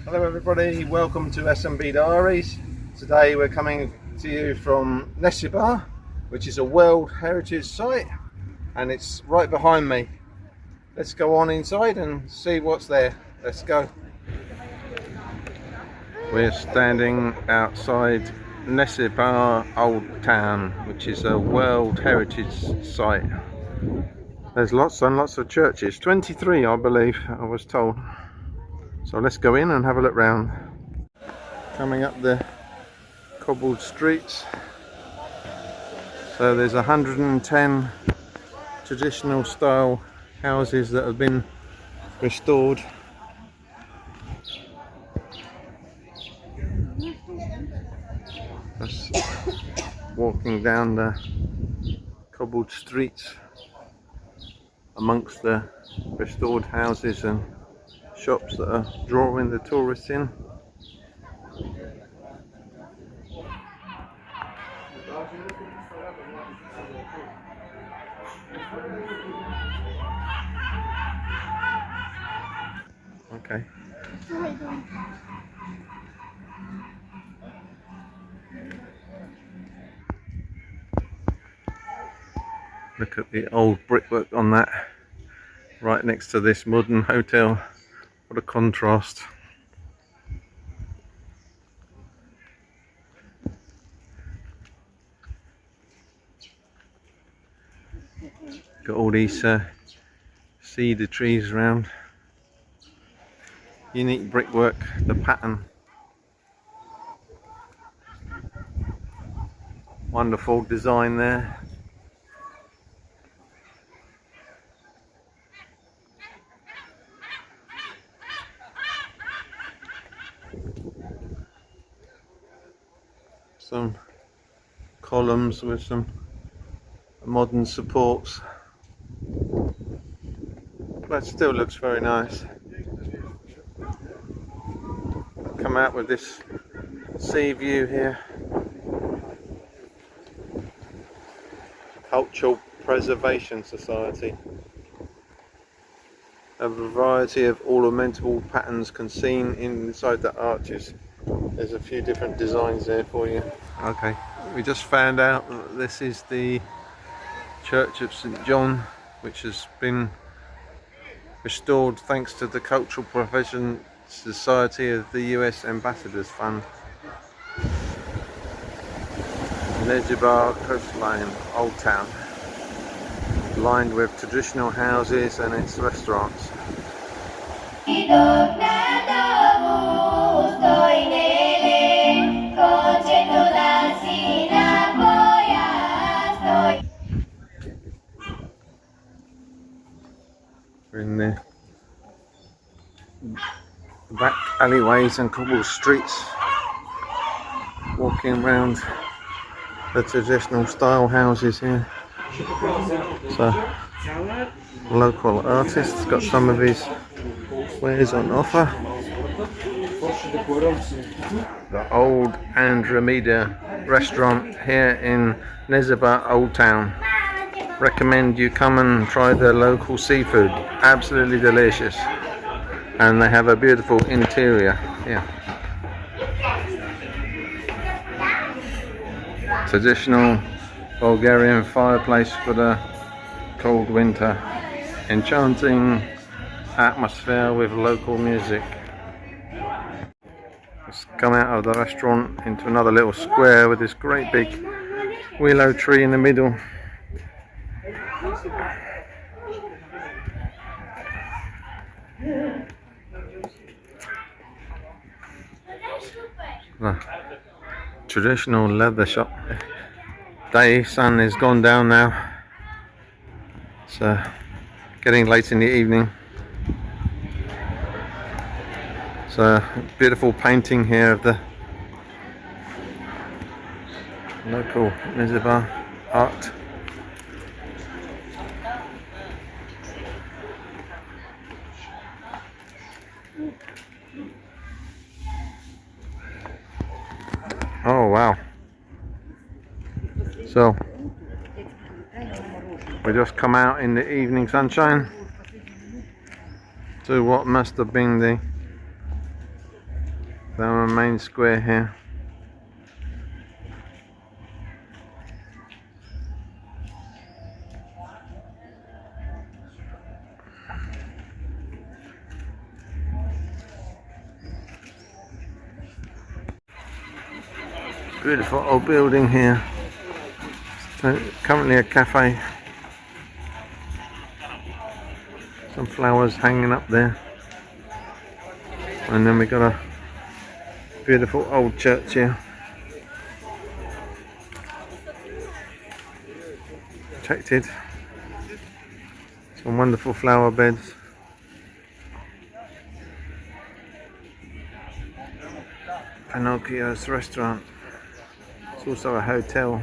Hello everybody, welcome to S&B Diaries. Today we're coming to you from Nessebar, which is a World Heritage Site, and it's right behind me. Let's go on inside and see what's there. Let's go. We're standing outside Nessebar Old Town, which is a World Heritage Site. There's lots and lots of churches, 23 I believe, I was told. So let's go in and have a look round. Coming up the cobbled streets. So there's 110 traditional style houses that have been restored. Just walking down the cobbled streets amongst the restored houses and shops that are drawing the tourists in. Okay. Look at the old brickwork on that, right next to this modern hotel. What a contrast. Got all these cedar trees around. Unique brickwork, the pattern. Wonderful design there. Some columns with some modern supports. That still looks very nice. Come out with this sea view here. Cultural Preservation Society. A variety of ornamental patterns can be seen inside the arches. There's a few different designs there for you. Okay, we just found out that this is the Church of St. John, which has been restored thanks to the Cultural Preservation Society of the US Ambassadors Fund. Nessebar coastline, Old Town, lined with traditional houses and its restaurants. We're in the back alleyways and cobbled streets, walking around the traditional style houses here. So, local artists got some of his wares on offer. The Old Andromeda restaurant here in Nessebar Old Town. Recommend you come and try the local seafood. Absolutely delicious. And they have a beautiful interior here. Traditional Bulgarian fireplace for the cold winter. Enchanting atmosphere with local music. Let's come out of the restaurant into another little square with this great big willow tree in the middle. The traditional leather shop. Day sun has gone down now. It's getting late in the evening. It's a beautiful painting here of the local Nessebar art. Oh wow. So we just come out in the evening sunshine to what must have been the our main square here. Beautiful old building here. So, currently a cafe. Some flowers hanging up there. And then we got a beautiful old church here. Protected. Some wonderful flower beds. Pinocchio's restaurant. It's also a hotel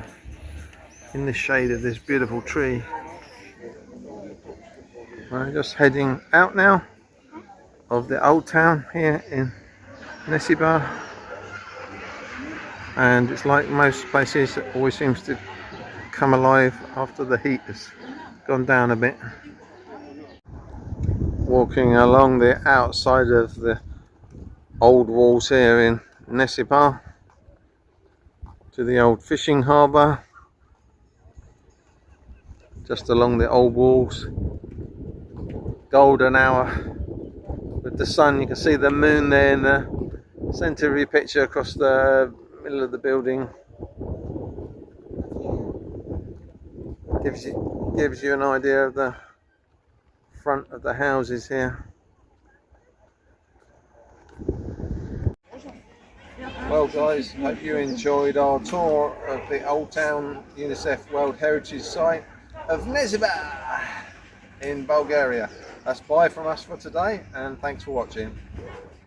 in the shade of this beautiful tree. We're just heading out now of the old town here in Nessebar, and it's like most places, it always seems to come alive after the heat has gone down a bit. Walking along the outside of the old walls here in Nessebar to the old fishing harbour, just along the old walls. Golden hour with the sun. You can see the moon there in the centre of your picture across the middle of the building. Gives you an idea of the front of the houses here. Well guys, hope you enjoyed our tour of the Old Town UNICEF World Heritage Site of Nessebar in Bulgaria. That's bye from us for today, and thanks for watching.